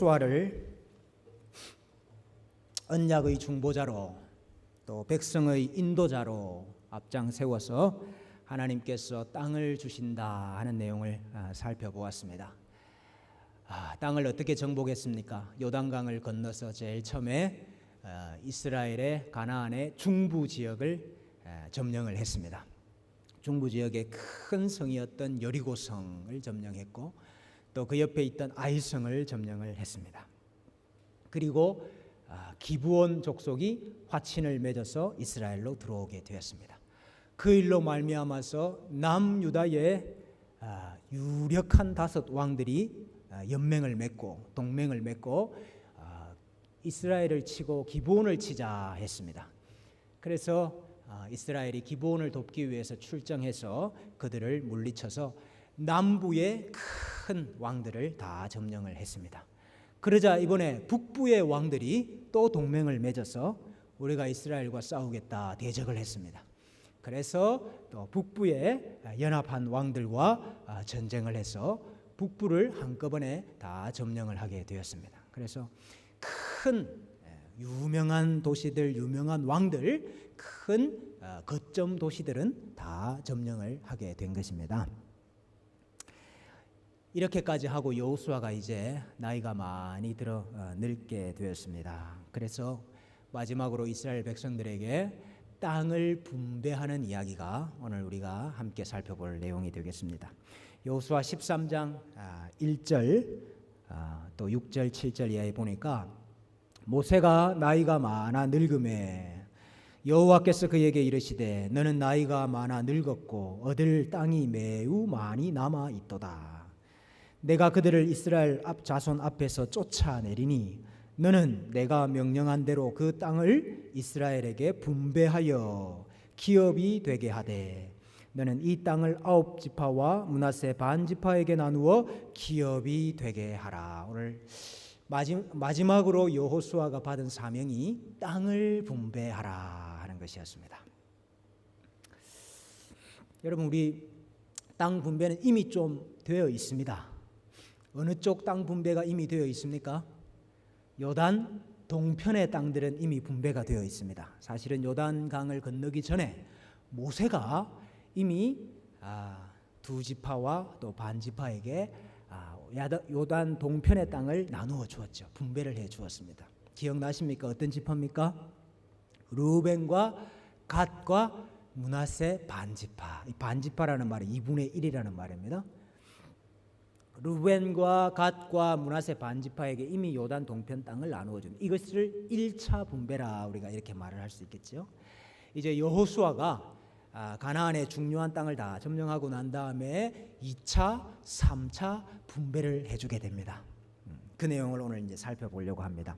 여호수아를 언약의 중보자로 또 백성의 인도자로 앞장 세워서 하나님께서 땅을 주신다 하는 내용을 살펴보았습니다. 땅을 어떻게 정복했습니까? 요단강을 건너서 제일 처음에 이스라엘의 가나안의 중부 지역을 점령을 했습니다. 중부 지역의 큰 성이었던 여리고성을 점령했고 또 그 옆에 있던 아이성을 점령을 했습니다. 그리고 기브온 족속이 화친을 맺어서 이스라엘로 들어오게 되었습니다. 그 일로 말미암아서 남유다의 유력한 5 왕들이 연맹을 맺고 동맹을 맺고 이스라엘을 치고 기브온을 치자 했습니다. 그래서 이스라엘이 기브온을 돕기 위해서 출정해서 그들을 물리쳐서 남부의 큰 왕들을 다 점령을 했습니다. 그러자 이번에 북부의 왕들이 또 동맹을 맺어서 우리가 이스라엘과 싸우겠다 대적을 했습니다. 그래서 또 북부의 연합한 왕들과 전쟁을 해서 북부를 한꺼번에 다 점령을 하게 되었습니다. 그래서 큰 유명한 도시들, 유명한 왕들, 큰 거점 도시들은 다 점령을 하게 된 것입니다. 이렇게까지 하고 여호수아가 이제 나이가 많이 들어 늙게 되었습니다. 그래서 마지막으로 이스라엘 백성들에게 땅을 분배하는 이야기가 오늘 우리가 함께 살펴볼 내용이 되겠습니다. 여호수아 13장 1절 또 6절 7절 이하에 보니까 모세가 나이가 많아 늙음에 여호와께서 그에게 이르시되 너는 나이가 많아 늙었고 얻을 땅이 매우 많이 남아 있도다. 내가 그들을 이스라엘 자손 앞에서 쫓아내리니 너는 내가 명령한 대로 그 땅을 이스라엘에게 분배하여 기업이 되게 하되 너는 이 땅을 9지파와 므낫세 반지파에게 나누어 기업이 되게 하라. 오늘 마지막으로 여호수아가 받은 사명이 땅을 분배하라 하는 것이었습니다. 여러분, 우리 땅 분배는 이미 좀 되어 있습니다. 어느 쪽 땅 분배가 이미 되어 있습니까? 요단 동편의 땅들은 이미 분배가 되어 있습니다. 사실은 요단강을 건너기 전에 모세가 이미 2지파와 또 반지파에게 요단 동편의 땅을 나누어 주었죠. 분배를 해 주었습니다. 기억나십니까? 어떤 지파입니까? 르우벤과 갓과 므낫세 반지파. 이 반지파라는 말이 2분의 1이라는 말입니다. 르우벤과 갓과 므낫세 반지파에게 이미 요단 동편 땅을 나누어 준 이것을 1차 분배라 우리가 이렇게 말을 할 수 있겠죠. 이제 여호수아가 가나안의 중요한 땅을 다 점령하고 난 다음에 2차, 3차 분배를 해주게 됩니다. 그 내용을 오늘 이제 살펴보려고 합니다.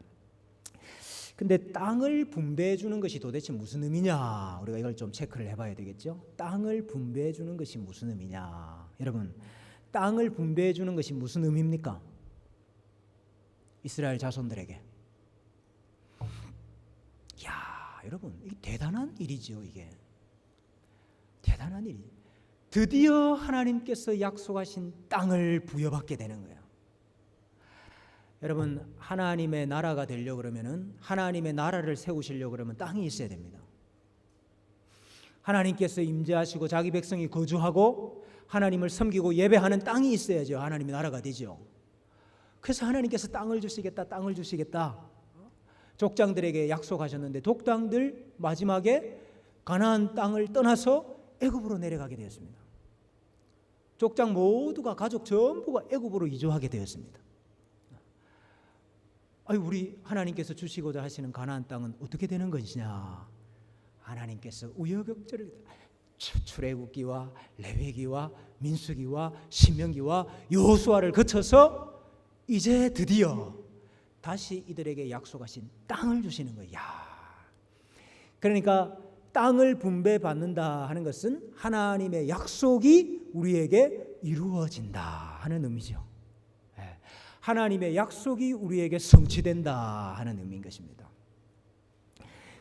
근데 땅을 분배해 주는 것이 도대체 무슨 의미냐? 우리가 이걸 좀 체크를 해봐야 되겠죠. 땅을 분배해 주는 것이 무슨 의미냐? 여러분, 땅을 분배해 주는 것이 무슨 의미입니까? 이스라엘 자손들에게. 야, 여러분, 이게 대단한 일이죠. 이게 대단한 일이. 드디어 하나님께서 약속하신 땅을 부여받게 되는 거예요. 여러분, 하나님의 나라가 되려고 그러면은, 하나님의 나라를 세우시려고 그러면 땅이 있어야 됩니다. 하나님께서 임재하시고 자기 백성이 거주하고 하나님을 섬기고 예배하는 땅이 있어야죠. 하나님의 나라가 되죠. 그래서 하나님께서 땅을 주시겠다, 땅을 주시겠다 족장들에게 약속하셨는데 족장들 마지막에 가나안 땅을 떠나서 애굽으로 내려가게 되었습니다. 족장 모두가 가족 전부가 애굽으로 이주하게 되었습니다. 우리 하나님께서 주시고자 하시는 가나안 땅은 어떻게 되는 것이냐? 하나님께서 우여곡절을 출애굽기와 레위기와 민수기와 신명기와 여호수아를 거쳐서 이제 드디어 다시 이들에게 약속하신 땅을 주시는 거야. 그러니까 땅을 분배받는다 하는 것은 하나님의 약속이 우리에게 이루어진다 하는 의미죠. 하나님의 약속이 우리에게 성취된다 하는 의미인 것입니다.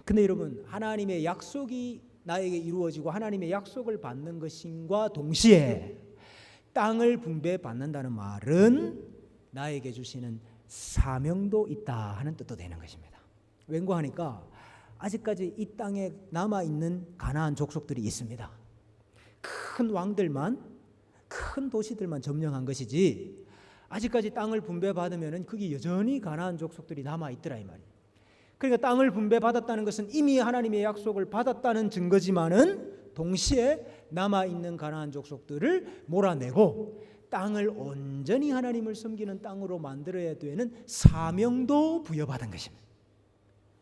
근데 여러분, 하나님의 약속이 나에게 이루어지고 하나님의 약속을 받는 것과 동시에 땅을 분배받는다는 말은 나에게 주시는 사명도 있다 하는 뜻도 되는 것입니다. 왠고 하니까 아직까지 이 땅에 남아있는 가나안 족속들이 있습니다. 큰 왕들만, 큰 도시들만 점령한 것이지 아직까지 땅을 분배받으면 거기 여전히 가나안 족속들이 남아있더라 이 말이에요. 그러니까 땅을 분배받았다는 것은 이미 하나님의 약속을 받았다는 증거지만은 동시에 남아있는 가나안 족속들을 몰아내고 땅을 온전히 하나님을 섬기는 땅으로 만들어야 되는 사명도 부여받은 것입니다.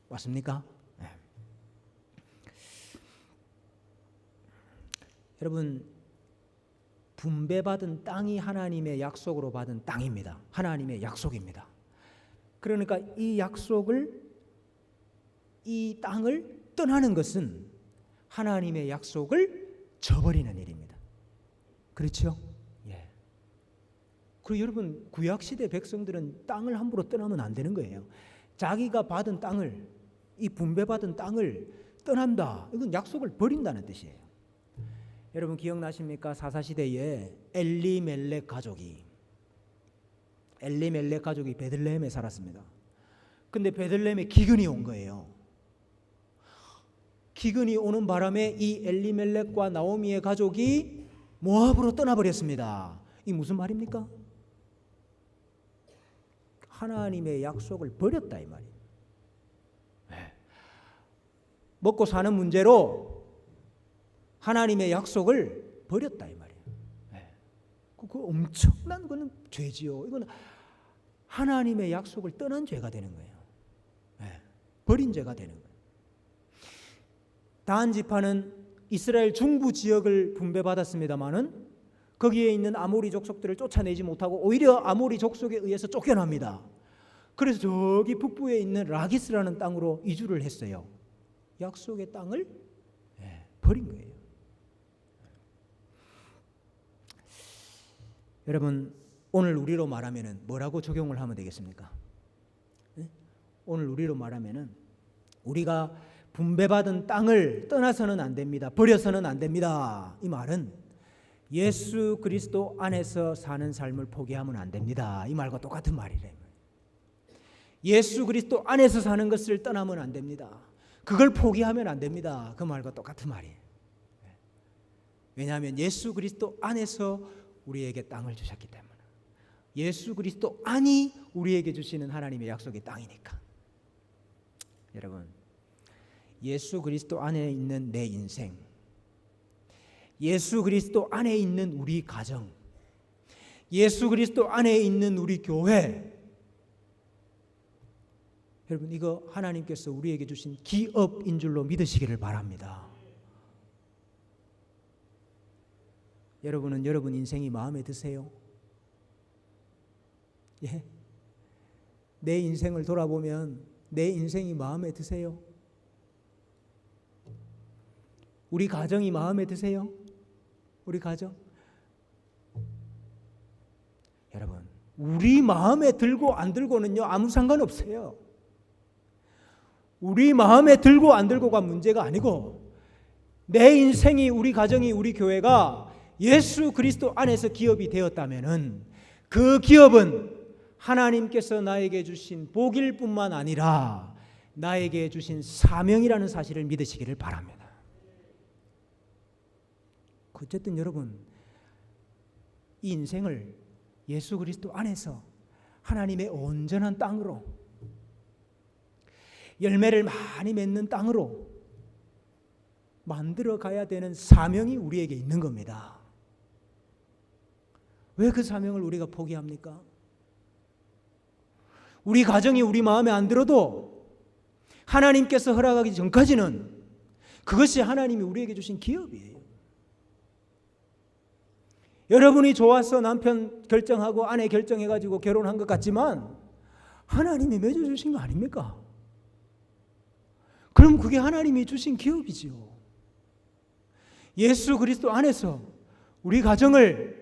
맞습니까? 네. 여러분, 분배받은 땅이 하나님의 약속으로 받은 땅입니다. 하나님의 약속입니다. 그러니까 이 땅을 떠나는 것은 하나님의 약속을 저버리는 일입니다. 그렇죠? 예. 그리고 여러분, 구약시대 백성들은 땅을 함부로 떠나면 안 되는 거예요. 자기가 받은 땅을, 이 분배받은 땅을 떠난다. 이건 약속을 버린다는 뜻이에요. 여러분 기억나십니까? 사사시대에 엘리멜렉 가족이 베들레헴에 살았습니다. 근데 베들레헴에 기근이 온 거예요. 기근이 오는 바람에 이 엘리멜렉과 나오미의 가족이 모압으로 떠나버렸습니다. 이 무슨 말입니까? 하나님의 약속을 버렸다 이 말이에요. 먹고 사는 문제로 하나님의 약속을 버렸다 이 말이에요. 그 엄청난 거는 죄지요. 이건 하나님의 약속을 떠난 죄가 되는 거예요. 버린 죄가 되는 거예요. 다한 지파는 이스라엘 중부 지역을 분배받았습니다마는 거기에 있는 아모리 족속들을 쫓아내지 못하고 오히려 아모리 족속에 의해서 쫓겨납니다. 그래서 저기 북부에 있는 라기스라는 땅으로 이주를 했어요. 약속의 땅을 버린 거예요. 여러분, 오늘 우리로 말하면은 뭐라고 적용을 하면 되겠습니까? 오늘 우리로 말하면은 우리가 분배받은 땅을 떠나서는 안 됩니다. 버려서는 안 됩니다. 이 말은 예수 그리스도 안에서 사는 삶을 포기하면 안 됩니다. 이 말과 똑같은 말이래요. 예수 그리스도 안에서 사는 것을 떠나면 안 됩니다. 그걸 포기하면 안 됩니다. 그 말과 똑같은 말이에요. 왜냐하면 예수 그리스도 안에서 우리에게 땅을 주셨기 때문에, 예수 그리스도 안이 우리에게 주시는 하나님의 약속의 땅이니까. 여러분, 예수 그리스도 안에 있는 내 인생, 예수 그리스도 안에 있는 우리 가정, 예수 그리스도 안에 있는 우리 교회, 여러분 이거 하나님께서 우리에게 주신 기업인 줄로 믿으시기를 바랍니다. 여러분은 여러분 인생이 마음에 드세요? 예? 내 인생을 돌아보면 내 인생이 마음에 드세요? 우리 가정이 마음에 드세요? 우리 가정? 여러분, 우리 마음에 들고 안 들고는요 아무 상관없어요. 우리 마음에 들고 안 들고가 문제가 아니고, 내 인생이, 우리 가정이, 우리 교회가 예수 그리스도 안에서 기업이 되었다면은 그 기업은 하나님께서 나에게 주신 복일 뿐만 아니라 나에게 주신 사명이라는 사실을 믿으시기를 바랍니다. 어쨌든 여러분, 이 인생을 예수 그리스도 안에서 하나님의 온전한 땅으로, 열매를 많이 맺는 땅으로 만들어 가야 되는 사명이 우리에게 있는 겁니다. 왜 그 사명을 우리가 포기합니까? 우리 가정이 우리 마음에 안 들어도 하나님께서 허락하기 전까지는 그것이 하나님이 우리에게 주신 기업이에요. 여러분이 좋아서 남편 결정하고 아내 결정해가지고 결혼한 것 같지만 하나님이 맺어주신 거 아닙니까? 그럼 그게 하나님이 주신 기업이지요. 예수 그리스도 안에서 우리 가정을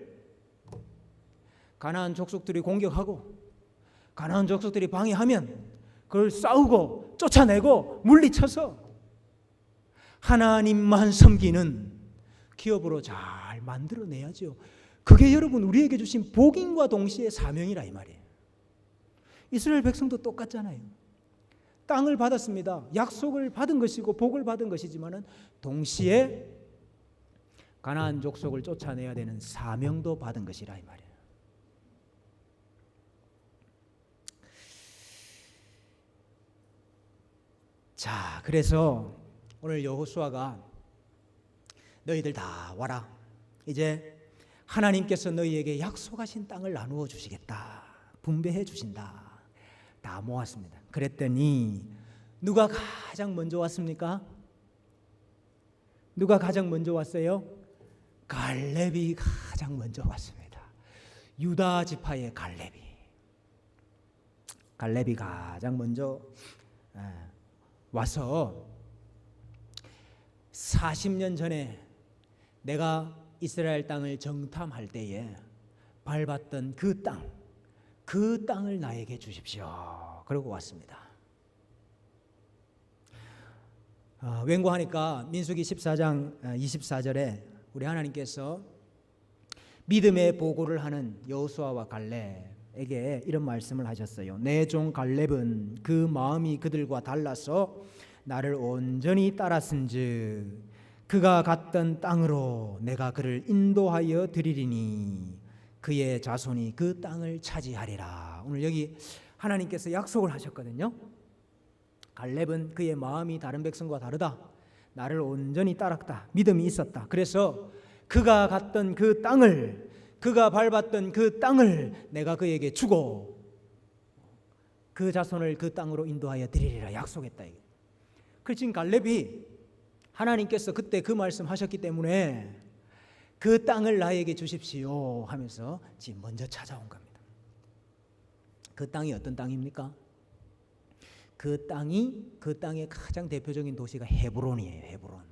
가나안 족속들이 공격하고 가나안 족속들이 방해하면 그걸 싸우고 쫓아내고 물리쳐서 하나님만 섬기는 기업으로 잘 만들어내야죠. 그게 여러분 우리에게 주신 복임과 동시에 사명이라 이 말이에요. 이스라엘 백성도 똑같잖아요. 땅을 받았습니다. 약속을 받은 것이고 복을 받은 것이지만은 동시에 가나안 족속을 쫓아내야 되는 사명도 받은 것이라 이 말이에요. 자, 그래서 오늘 여호수아가 너희들 다 와라. 이제 하나님께서 너희에게 약속하신 땅을 나누어 주시겠다. 분배해 주신다. 다 모았습니다. 그랬더니 누가 가장 먼저 왔습니까? 누가 가장 먼저 왔어요? 갈렙이 가장 먼저 왔습니다. 유다 지파의 갈렙이 가장 먼저 와서 40년 전에 내가 이스라엘 땅을 정탐할 때에 밟았던 그 땅을 나에게 주십시오. 그러고 왔습니다. 웬고하니까 민수기 14장 24절에 우리 하나님께서 믿음의 보고를 하는 여호수아와 갈렙에게 이런 말씀을 하셨어요. 내 종 갈렙은 그 마음이 그들과 달라서 나를 온전히 따랐은즉 그가 갔던 땅으로 내가 그를 인도하여 드리리니 그의 자손이 그 땅을 차지하리라. 오늘 여기 하나님께서 약속을 하셨거든요. 갈렙은 그의 마음이 다른 백성과 다르다. 나를 온전히 따랐다. 믿음이 있었다. 그래서 그가 갔던 그 땅을, 그가 밟았던 그 땅을 내가 그에게 주고 그 자손을 그 땅으로 인도하여 드리리라 약속했다. 그래서 지금 갈렙이 하나님께서 그때 그 말씀하셨기 때문에 그 땅을 나에게 주십시오 하면서 지금 먼저 찾아온 겁니다. 그 땅이 어떤 땅입니까? 그 땅의 가장 대표적인 도시가 헤브론이에요.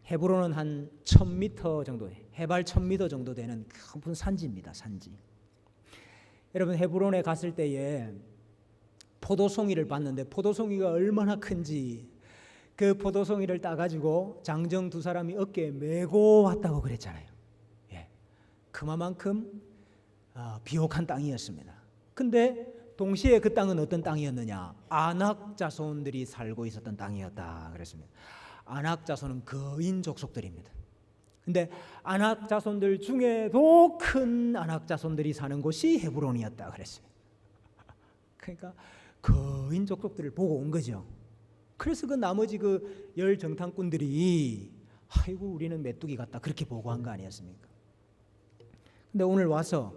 헤브론은 한 1000m 정도, 해발 1000m 정도 되는 큰 산지입니다. 산지. 여러분 헤브론에 갔을 때에 포도송이를 봤는데 포도송이가 얼마나 큰지 그 포도송이를 따가지고 장정 두 사람이 어깨에 메고 왔다고 그랬잖아요. 예, 그만큼 비옥한 땅이었습니다. 근데 동시에 그 땅은 어떤 땅이었느냐? 아낙 자손들이 살고 있었던 땅이었다 그랬습니다. 아낙 자손은 거인 족속들입니다. 근데 아낙 자손들 중에도 큰 아낙 자손들이 사는 곳이 헤브론이었다 그랬습니다. 그러니까 거인 족속들을 보고 온 거죠. 그래서 그 나머지 그 열 정탐꾼들이 아이고 우리는 메뚜기 같다 그렇게 보고한 거 아니었습니까? 근데 오늘 와서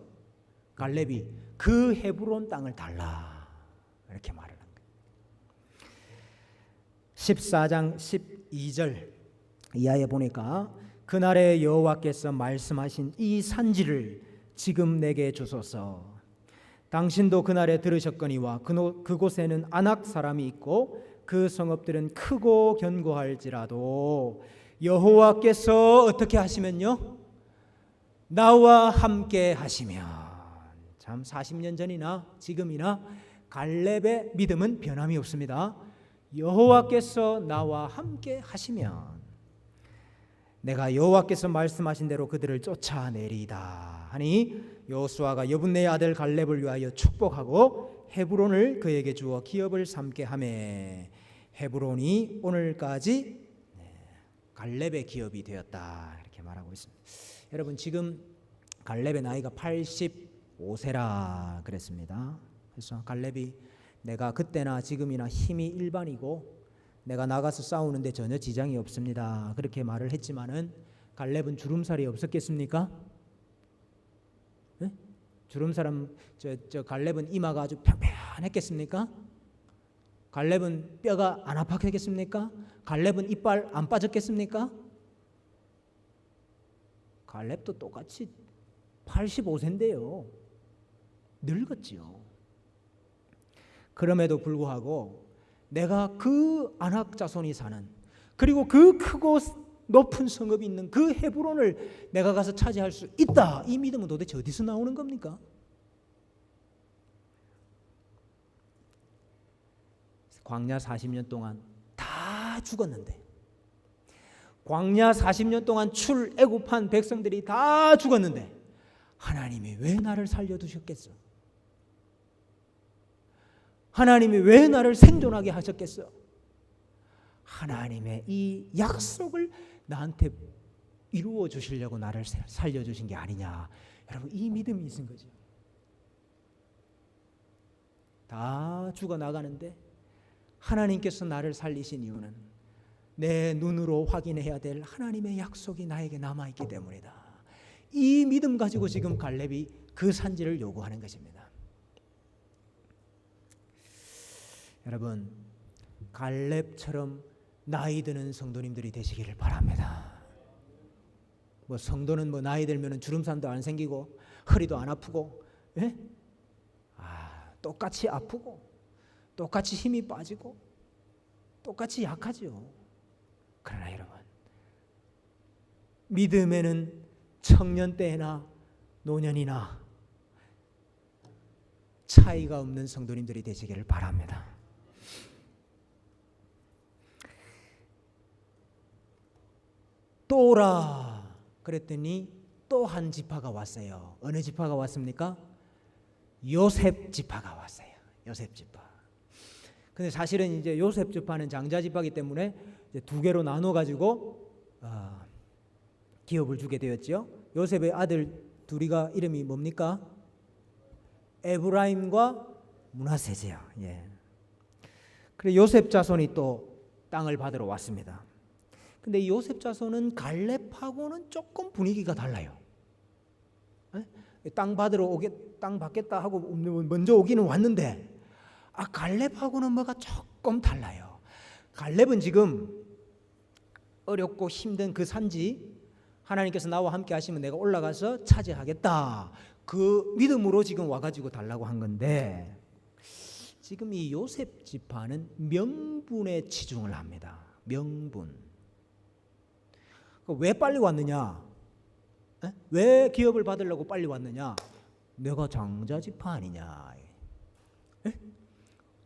갈렙이 그 헤브론 땅을 달라 이렇게 말을 한 거예요. 14장 12절 이하에 보니까 그날에 여호와께서 말씀하신 이 산지를 지금 내게 주소서. 당신도 그날에 들으셨거니와 그곳에는 아낙 사람이 있고 그 성읍들은 크고 견고할지라도 여호와께서 어떻게 하시면요? 나와 함께 하시면. 참 40년 전이나 지금이나 갈렙의 믿음은 변함이 없습니다. 여호와께서 나와 함께 하시면 내가 여호와께서 말씀하신 대로 그들을 쫓아내리이다 하니 여호수아가 여분네의 아들 갈렙을 위하여 축복하고 헤브론을 그에게 주어 기업을 삼게 하매 헤브론이 오늘까지 갈렙의 기업이 되었다 이렇게 말하고 있습니다. 여러분 지금 갈렙의 나이가 85세라 그랬습니다. 그래서 갈렙이 내가 그때나 지금이나 힘이 일반이고 내가 나가서 싸우는데 전혀 지장이 없습니다 그렇게 말을 했지만은 갈렙은 주름살이 없었겠습니까? 네? 갈렙은 이마가 아주 평평했겠습니까? 갈렙은 뼈가 안 아팠겠습니까? 갈렙은 이빨 안 빠졌겠습니까? 갈렙도 똑같이 85세인데요. 늙었지요. 그럼에도 불구하고 내가 그 아낙 자손이 사는 그리고 그 크고 높은 성읍이 있는 그 헤브론을 내가 가서 차지할 수 있다. 이 믿음은 도대체 어디서 나오는 겁니까? 광야 40년 동안 다 죽었는데 광야 40년 동안 출애굽한 백성들이 다 죽었는데 하나님이 왜 나를 살려두셨겠어? 하나님이 왜 나를 생존하게 하셨겠어? 하나님의 이 약속을 나한테 이루어 주시려고 나를 살려주신 게 아니냐. 여러분, 이 믿음이 있은 거죠. 다 죽어나가는데 하나님께서 나를 살리신 이유는 내 눈으로 확인해야 될 하나님의 약속이 나에게 남아있기 때문이다. 이 믿음 가지고 지금 갈렙이 그 산지를 요구하는 것입니다. 여러분, 갈렙처럼 나이 드는 성도님들이 되시기를 바랍니다. 뭐 성도는 뭐 나이 들면 주름살도 안 생기고 허리도 안 아프고, 예? 똑같이 아프고 똑같이 힘이 빠지고 똑같이 약하죠. 그러나 여러분, 믿음에는 청년 때나 노년이나 차이가 없는 성도님들이 되시기를 바랍니다. 또라 그랬더니 또 한 지파가 왔어요. 어느 지파가 왔습니까? 요셉 지파가 왔어요. 요셉 지파. 근데 사실은 이제 요셉 지파는 장자 지파이기 때문에 이제 두 개로 나눠 가지고 기업을 주게 되었죠. 요셉의 아들 둘이가 이름이 뭡니까? 에브라임과 므낫세죠. 예. 그래 요셉 자손이 또 땅을 받으러 왔습니다. 근데 요셉 자손은 갈렙하고는 조금 분위기가 달라요. 땅 받겠다 하고 먼저 오기는 왔는데 갈렙하고는 뭐가 조금 달라요. 갈렙은 지금 어렵고 힘든 그 산지 하나님께서 나와 함께 하시면 내가 올라가서 차지하겠다, 그 믿음으로 지금 와가지고 달라고 한 건데, 지금 이 요셉 지파는 명분에 치중을 합니다. 명분. 왜 빨리 왔느냐? 왜 기업을 받으려고 빨리 왔느냐? 내가 장자 지파 아니냐?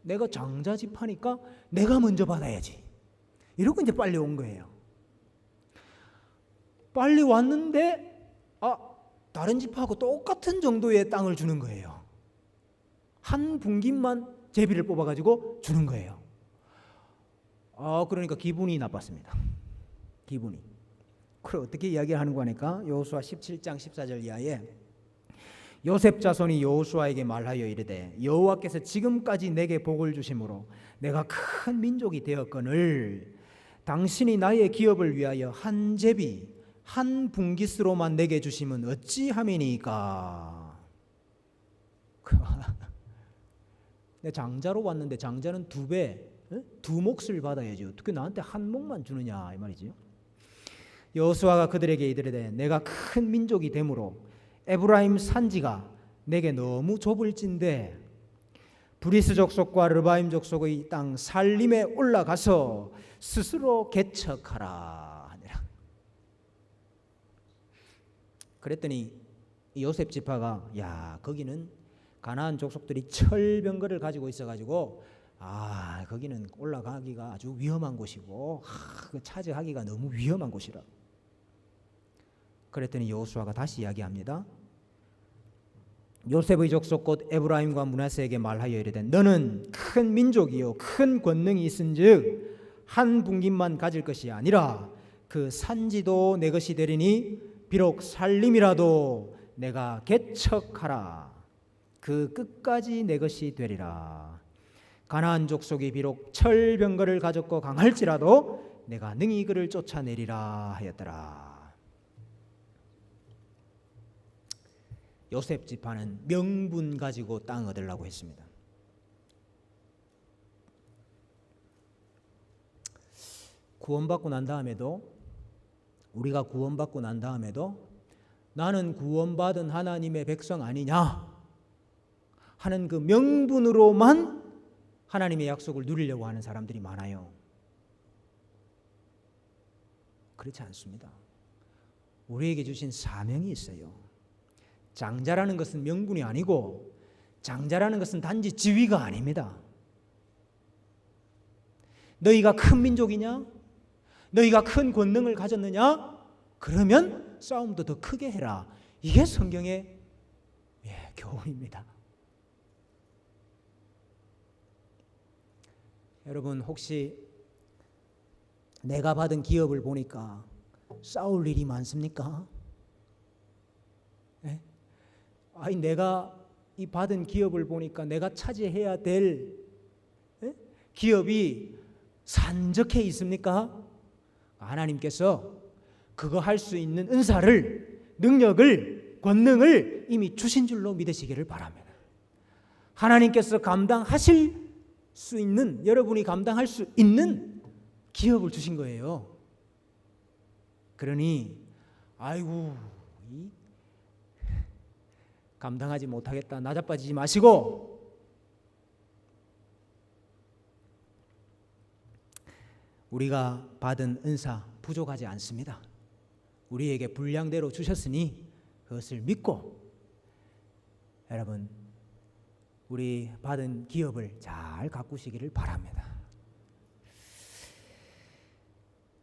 내가 장자 지파니까 내가 먼저 받아야지. 이러고 이제 빨리 온 거예요. 빨리 왔는데 다른 지파하고 똑같은 정도의 땅을 주는 거예요. 한 분깃만 제비를 뽑아가지고 주는 거예요. 그러니까 기분이 나빴습니다. 기분이. 그래 어떻게 이야기를 하는 거니까 여호수아 17장 14절 이하에 요셉 자손이 여호수아에게 말하여 이르되 여호와께서 지금까지 내게 복을 주심으로 내가 큰 민족이 되었거늘 당신이 나의 기업을 위하여 한 제비 한 분깃으로만 내게 주시면 어찌함이니까. 내 장자로 왔는데 장자는 두 배, 두 몫을 받아야지 어떻게 나한테 한 몫만 주느냐 이 말이죠. 여호수아가 그들에게 이르되 내가 큰 민족이 되므로 에브라임 산지가 내게 너무 좁을진데 브리스 족속과 르바임 족속의 땅 살림에 올라가서 스스로 개척하라 하니라. 그랬더니 요셉 지파가 거기는 가나안 족속들이 철병거를 가지고 있어가지고 거기는 올라가기가 아주 위험한 곳이고 차지하기가 너무 위험한 곳이라. 그랬더니 여호수아가 다시 이야기합니다. 요셉의 족속 곧 에브라임과 므낫세에게 말하여 이르되 너는 큰 민족이요 큰 권능이 있은즉 한 분깃만 가질 것이 아니라 그 산지도 내 것이 되리니 비록 살림이라도 내가 개척하라. 그 끝까지 내 것이 되리라. 가나안 족속이 비록 철병거를 가졌고 강할지라도 내가 능히 그를 쫓아내리라 하였더라. 요셉 지파는 명분 가지고 땅 얻으려고 했습니다. 구원받고 난 다음에도 우리가 구원받고 난 다음에도 나는 구원받은 하나님의 백성 아니냐 하는 그 명분으로만 하나님의 약속을 누리려고 하는 사람들이 많아요. 그렇지 않습니다. 우리에게 주신 사명이 있어요. 장자라는 것은 명분이 아니고 장자라는 것은 단지 지위가 아닙니다. 너희가 큰 민족이냐? 너희가 큰 권능을 가졌느냐? 그러면 싸움도 더 크게 해라. 이게 성경의 교훈입니다. 여러분, 혹시 내가 받은 기업을 보니까 싸울 일이 많습니까? 네? 아니, 내가 이 받은 기업을 보니까 내가 차지해야 될 기업이 산적해 있습니까? 하나님께서 그거 할 수 있는 은사를, 능력을, 권능을 이미 주신 줄로 믿으시기를 바랍니다. 하나님께서 감당하실 수 있는, 여러분이 감당할 수 있는 기업을 주신 거예요. 그러니 아이고 감당하지 못하겠다 나자빠지지 마시고, 우리가 받은 은사 부족하지 않습니다. 우리에게 분량대로 주셨으니 그것을 믿고 여러분 우리 받은 기업을 잘 가꾸시기를 바랍니다.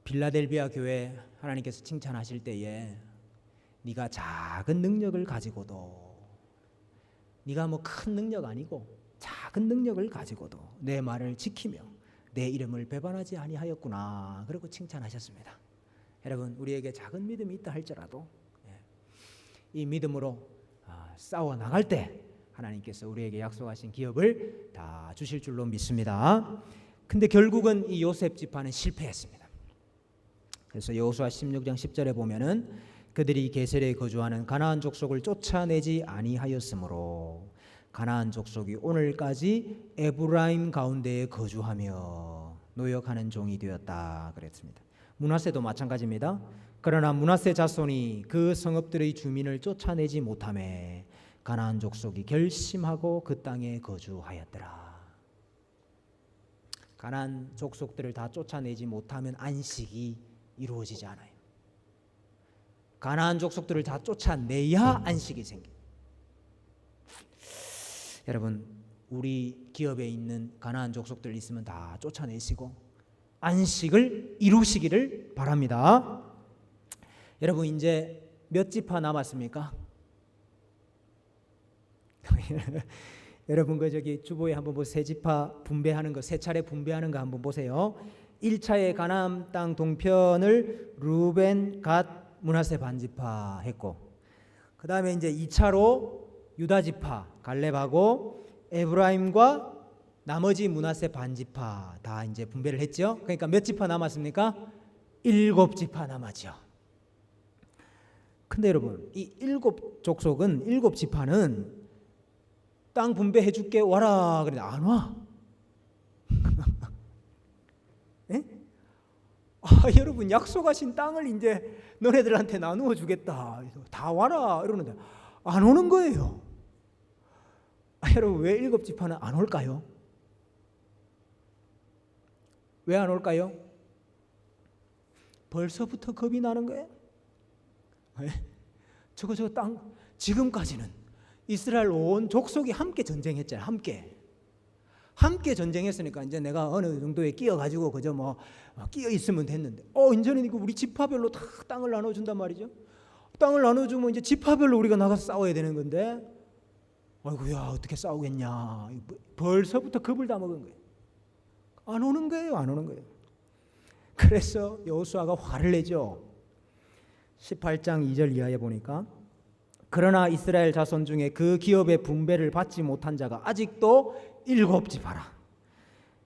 빌라델비아 교회 하나님께서 칭찬하실 때에 네가 작은 능력을 가지고도, 네가 뭐 큰 능력 아니고 작은 능력을 가지고도 내 말을 지키며 내 이름을 배반하지 아니하였구나, 그리고 칭찬하셨습니다. 여러분, 우리에게 작은 믿음이 있다 할지라도 이 믿음으로 싸워 나갈 때 하나님께서 우리에게 약속하신 기업을 다 주실 줄로 믿습니다. 근데 결국은 이 요셉 지파는 실패했습니다. 그래서 여호수아 16장 10절에 보면은 그들이 게셀에 거주하는 가나안 족속을 쫓아내지 아니하였으므로 가나안 족속이 오늘까지 에브라임 가운데에 거주하며 노역하는 종이 되었다 그랬습니다. 므낫세도 마찬가지입니다. 그러나 므낫세 자손이 그 성읍들의 주민을 쫓아내지 못하매 가나안 족속이 결심하고 그 땅에 거주하였더라. 가나안 족속들을 다 쫓아내지 못하면 안식이 이루어지지 않아요. 가나안 족속들을 다 쫓아내야 안식이 생겨요. 여러분, 우리 기업에 있는 가나안 족속들 있으면 다 쫓아내시고 안식을 이루시기를 바랍니다. 여러분, 이제 몇 지파 남았습니까? 여러분, 그 저기 주보에 한번 보세요. 세 지파 분배하는 거, 세 차례 분배하는 거 한번 보세요. 1차에 가나안 땅 동편을 루벤, 갓, 므낫세 반지파 했고, 그 다음에 이제 2차로 유다 지파 갈렙하고 에브라임과 나머지 므낫세 반지파 다 이제 분배를 했죠. 그러니까 몇 지파 남았습니까? 7지파 남았죠. 근데 여러분, 이 7족속은 7지파는 땅 분배해 줄게 와라 그런데 안 와. 예? 여러분, 약속하신 땅을 이제 너네들한테 나누어 주겠다, 다 와라 이러는데 안 오는 거예요. 여러분, 왜 7지파는 안 올까요? 왜 안 올까요? 벌써부터 겁이 나는 거예요. 저거 땅, 지금까지는 이스라엘 온 족속이 함께 전쟁했잖아요. 함께 전쟁했으니까 이제 내가 어느 정도에 끼어가지고 그저 뭐 끼어 있으면 됐는데, 이제는 이거 우리 지파별로 다 땅을 나눠준단 말이죠. 땅을 나눠주면 이제 지파별로 우리가 나가서 싸워야 되는 건데, 아이고야 어떻게 싸우겠냐. 벌써부터 겁을 다 먹은 거예요. 안 오는 거예요. 그래서 여호수아가 화를 내죠. 18장 2절 이하에 보니까 그러나 이스라엘 자손 중에 그 기업의 분배를 받지 못한 자가 아직도 7지파라.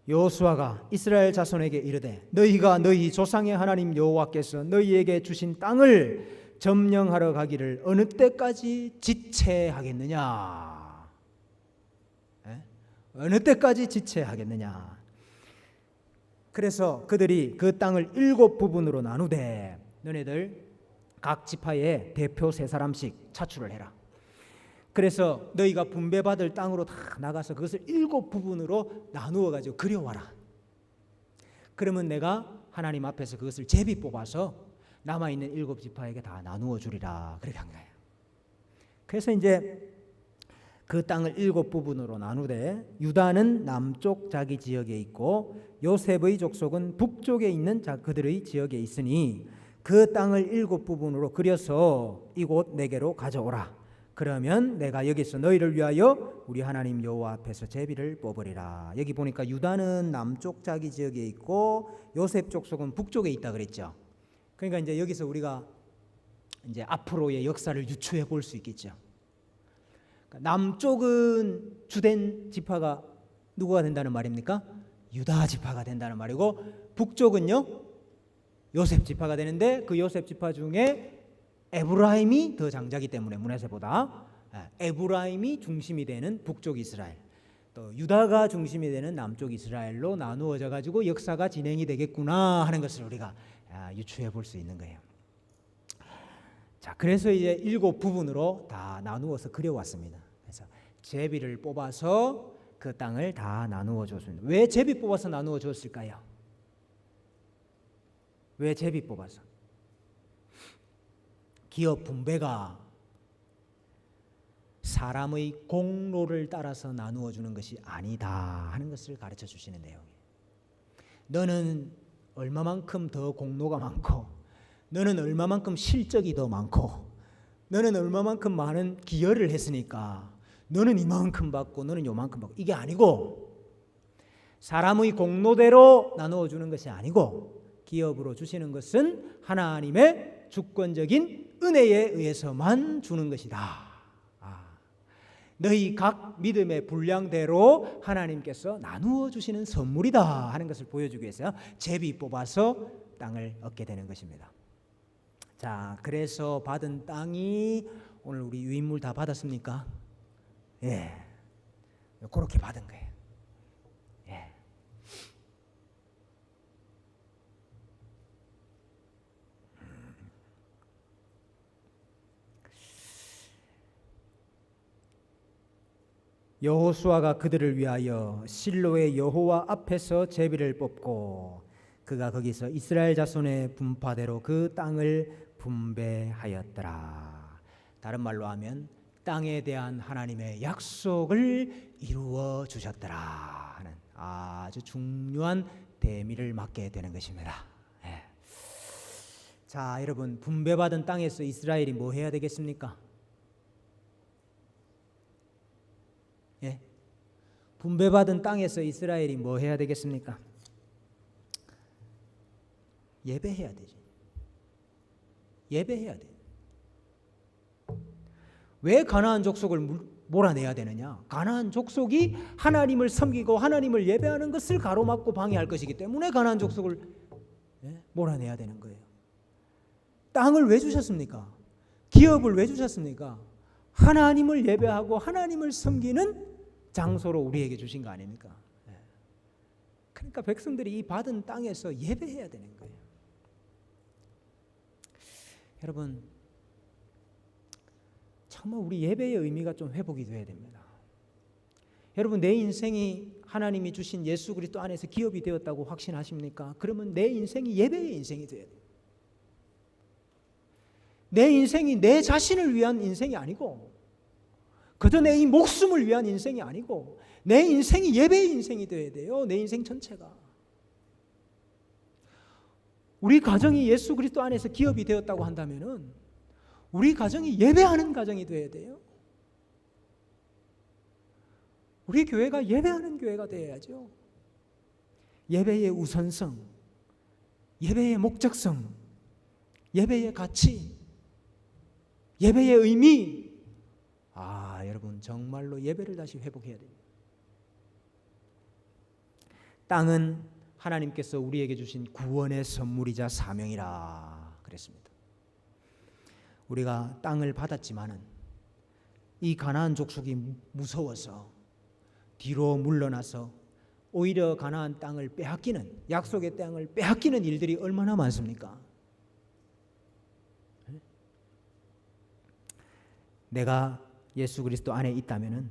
여호수아가 이스라엘 자손에게 이르되 너희가 너희 조상의 하나님 여호와께서 너희에게 주신 땅을 점령하러 가기를 어느 때까지 지체하겠느냐? 어느 때까지 지체하겠느냐? 그래서 그들이 그 땅을 7부분으로 나누되 너네들 각 지파에 대표 3사람씩 차출을 해라. 그래서 너희가 분배받을 땅으로 다 나가서 그것을 7부분으로 나누어 가지고 그려와라. 그러면 내가 하나님 앞에서 그것을 제비 뽑아서 남아있는 7지파에게 다 나누어 주리라. 그렇게 한 거예요. 그래서 이제 그 땅을 7부분으로 나누되 유다는 남쪽 자기 지역에 있고 요셉의 족속은 북쪽에 있는 그들의 지역에 있으니 그 땅을 7부분으로 그려서 이곳 내게로 가져오라. 그러면 내가 여기서 너희를 위하여 우리 하나님 여호와 앞에서 제비를 뽑으리라. 여기 보니까 유다는 남쪽 자기 지역에 있고 요셉 족속은 북쪽에 있다 그랬죠. 그러니까 이제 여기서 우리가 이제 앞으로의 역사를 유추해 볼 수 있겠죠. 남쪽은 주된 지파가 누구가 된다는 말입니까? 유다 지파가 된다는 말이고, 북쪽은요 요셉 지파가 되는데, 그 요셉 지파 중에 에브라임이 더 장자기 때문에 므낫세보다 에브라임이 중심이 되는 북쪽 이스라엘, 또 유다가 중심이 되는 남쪽 이스라엘로 나누어져 가지고 역사가 진행이 되겠구나 하는 것을 우리가 유추해 볼 수 있는 거예요. 자, 그래서 이제 7 부분으로 다 나누어서 그려왔습니다. 그래서 제비를 뽑아서 그 땅을 다 나누어 줬습니다. 왜 제비 뽑아서 나누어 줬을까요? 왜 제비 뽑아서? 기업 분배가 사람의 공로를 따라서 나누어 주는 것이 아니다 하는 것을 가르쳐 주시는 내용이에요. 너는 얼마만큼 더 공로가 많고, 너는 얼마만큼 실적이 더 많고, 너는 얼마만큼 많은 기여를 했으니까 너는 이만큼 받고 너는 요만큼 받고, 이게 아니고, 사람의 공로대로 나누어 주는 것이 아니고 기업으로 주시는 것은 하나님의 주권적인 은혜에 의해서만 주는 것이다. 너희 각 믿음의 분량대로 하나님께서 나누어 주시는 선물이다 하는 것을 보여주기 위해서 제비 뽑아서 땅을 얻게 되는 것입니다. 자, 그래서 받은 땅이, 오늘 우리 유인물 다 받았습니까? 예, 그렇게 받은 거예요. 예. 여호수아가 그들을 위하여 실로의 여호와 앞에서 제비를 뽑고 그가 거기서 이스라엘 자손의 분파대로 그 땅을 분배하였더라. 다른 말로 하면 땅에 대한 하나님의 약속을 이루어 주셨더라 하는 아주 중요한 대미를 맡게 되는 것입니다. 예. 자, 여러분, 분배받은 땅에서 이스라엘이 뭐 해야 되겠습니까? 예? 분배받은 땅에서 이스라엘이 뭐 해야 되겠습니까? 예배해야 되지. 예배해야 돼. 왜 가나안 족속을 몰아내야 되느냐? 가나안 족속이 하나님을 섬기고 하나님을 예배하는 것을 가로막고 방해할 것이기 때문에 가나안 족속을 몰아내야 되는 거예요. 땅을 왜 주셨습니까? 기업을 왜 주셨습니까? 하나님을 예배하고 하나님을 섬기는 장소로 우리에게 주신 거 아닙니까? 그러니까 백성들이 이 받은 땅에서 예배해야 되는 거예요. 여러분, 정말 우리 예배의 의미가 좀 회복이 돼야 됩니다. 여러분, 내 인생이 하나님이 주신 예수 그리스도 안에서 기업이 되었다고 확신하십니까? 그러면 내 인생이 예배의 인생이 돼야 돼요. 내 인생이 내 자신을 위한 인생이 아니고, 그저 내 이 목숨을 위한 인생이 아니고, 내 인생이 예배의 인생이 되어야 돼요. 내 인생 전체가. 우리 가정이 예수 그리스도 안에서 기업이 되었다고 한다면은 우리 가정이 예배하는 가정이 되어야 돼요. 우리 교회가 예배하는 교회가 되어야죠. 예배의 우선성, 예배의 목적성, 예배의 가치, 예배의 의미. 여러분, 정말로 예배를 다시 회복해야 됩니다. 땅은 하나님께서 우리에게 주신 구원의 선물이자 사명이라 그랬습니다. 우리가 땅을 받았지만은 이 가나안 족속이 무서워서 뒤로 물러나서 오히려 가나안 땅을 빼앗기는, 약속의 땅을 빼앗기는 일들이 얼마나 많습니까? 내가 예수 그리스도 안에 있다면은,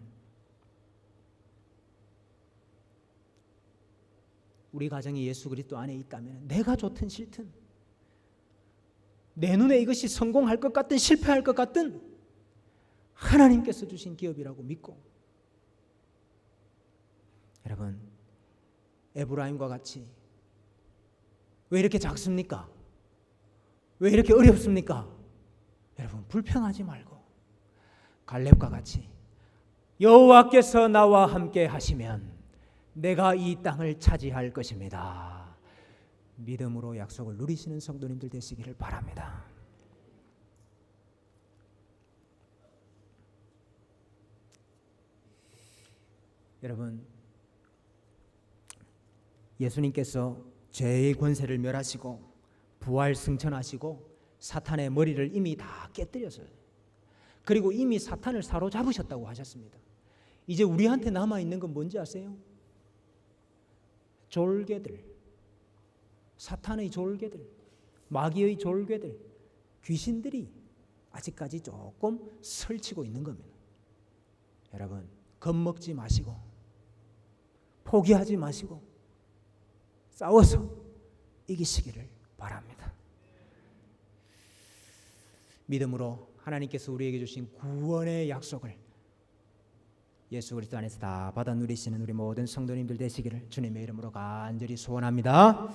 우리 가정이 예수 그리스도 안에 있다면 내가 좋든 싫든, 내 눈에 이것이 성공할 것 같든 실패할 것 같든 하나님께서 주신 기업이라고 믿고, 여러분, 에브라임과 같이 왜 이렇게 작습니까? 왜 이렇게 어렵습니까? 여러분, 불평하지 말고 갈렙과 같이 여호와께서 나와 함께 하시면 내가 이 땅을 차지할 것입니다. 믿음으로 약속을 누리시는 성도님들 되시기를 바랍니다. 여러분, 예수님께서 죄의 권세를 멸하시고 부활 승천하시고 사탄의 머리를 이미 다 깨뜨렸어요. 그리고 이미 사탄을 사로잡으셨다고 하셨습니다. 이제 우리한테 남아있는 건 뭔지 아세요? 졸개들, 사탄의 졸개들, 마귀의 졸개들, 귀신들이 아직까지 조금 설치고 있는 겁니다. 여러분, 겁먹지 마시고 포기하지 마시고 싸워서 이기시기를 바랍니다. 믿음으로 하나님께서 우리에게 주신 구원의 약속을 예수 그리스도 안에서 다 받아 누리시는 우리 모든 성도님들 되시기를 주님의 이름으로 간절히 소원합니다.